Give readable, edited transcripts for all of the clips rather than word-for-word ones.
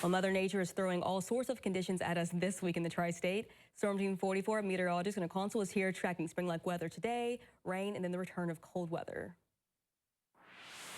Well, Mother Nature is throwing all sorts of conditions at us this week in the tri-state. Storm Team 44 meteorologist and a console is here tracking spring-like weather today, rain, and then the return of cold weather.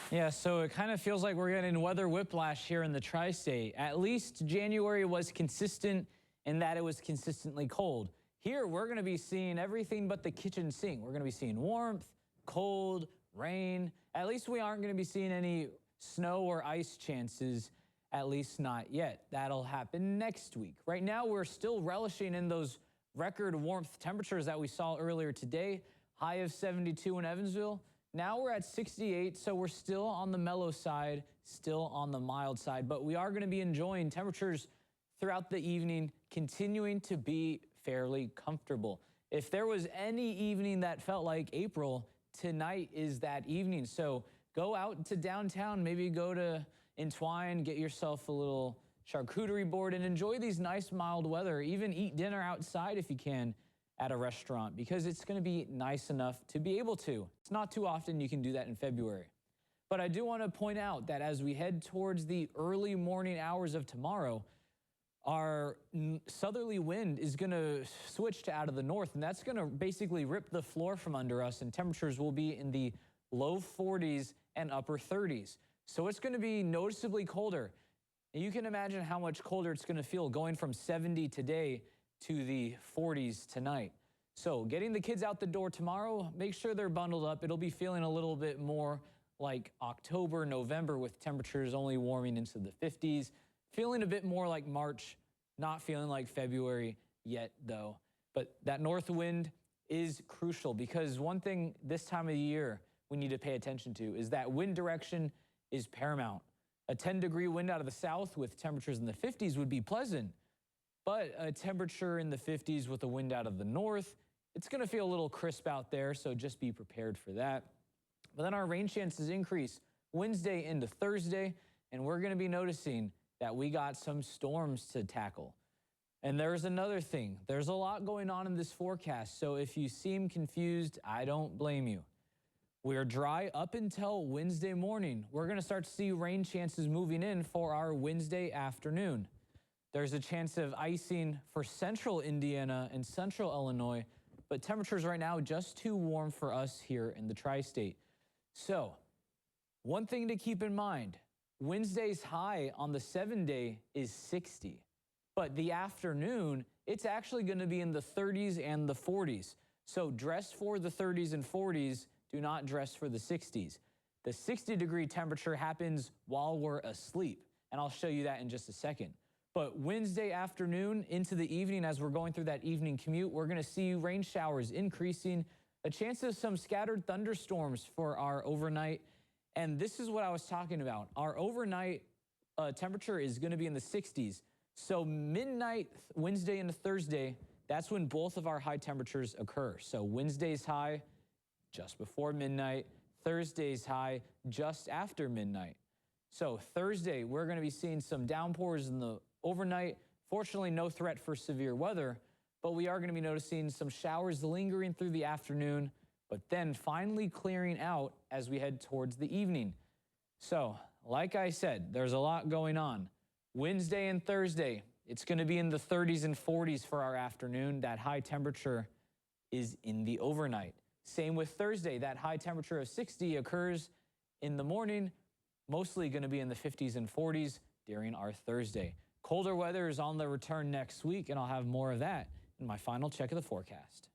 Yeah, so it kind of feels like we're getting weather whiplash here in the tri-state. At least January was consistent in that it was consistently cold. Here, we're going to be seeing everything but the kitchen sink. We're going to be seeing warmth, cold, rain. At least we aren't going to be seeing any snow or ice chances, at least not yet. That'll happen next week. Right now, we're still relishing in those record warmth temperatures that we saw earlier today. High of 72 in Evansville. Now we're at 68, so we're still on the mellow side, still on the mild side, but we are going to be enjoying temperatures throughout the evening, continuing to be fairly comfortable. If there was any evening that felt like April, tonight is that evening. So go out to downtown, maybe go to Entwine, get yourself a little charcuterie board and enjoy these nice mild weather. Even eat dinner outside if you can at a restaurant, because it's going to be nice enough to be able to. It's not too often you can do that in February. But I do want to point out that as we head towards the early morning hours of tomorrow, our southerly wind is going to switch to out of the north, and that's going to basically rip the floor from under us, and temperatures will be in the low 40s and upper 30s. So it's going to be noticeably colder. You can imagine how much colder it's going to feel going from 70 today to the 40s tonight. So getting the kids out the door tomorrow, make sure they're bundled up. It'll be feeling a little bit more like October, November, with temperatures only warming into the 50s. Feeling a bit more like March, not feeling like February yet though. But that north wind is crucial, because one thing this time of the year we need to pay attention to is that wind direction is paramount. A 10-degree wind out of the south with temperatures in the 50s would be pleasant, but a temperature in the 50s with a wind out of the north, it's going to feel a little crisp out there, so just be prepared for that. But then our rain chances increase Wednesday into Thursday, and we're going to be noticing that we got some storms to tackle. And there's another thing. There's a lot going on in this forecast, so if you seem confused, I don't blame you. We're dry up until Wednesday morning. We're going to start to see rain chances moving in for our Wednesday afternoon. There's a chance of icing for central Indiana and central Illinois, but temperatures right now just too warm for us here in the tri-state. So one thing to keep in mind, Wednesday's high on the 7-day is 60, but the afternoon, it's actually going to be in the 30s and the 40s. So dress for the 30s and 40s, do not dress for the 60s. The 60-degree temperature happens while we're asleep, and I'll show you that in just a second. But Wednesday afternoon into the evening, as we're going through that evening commute, we're going to see rain showers increasing, a chance of some scattered thunderstorms for our overnight. And this is what I was talking about. Our overnight temperature is going to be in the 60s. So midnight, Wednesday into Thursday, that's when both of our high temperatures occur. So Wednesday's high just before midnight, Thursday's high just after midnight. So Thursday, we're going to be seeing some downpours in the overnight. Fortunately, no threat for severe weather, but we are going to be noticing some showers lingering through the afternoon, but then finally clearing out as we head towards the evening. So, like I said, there's a lot going on. Wednesday and Thursday, it's going to be in the 30s and 40s for our afternoon. That high temperature is in the overnight. Same with Thursday. That high temperature of 60 occurs in the morning, mostly going to be in the 50s and 40s during our Thursday. Colder weather is on the return next week, and I'll have more of that in my final check of the forecast.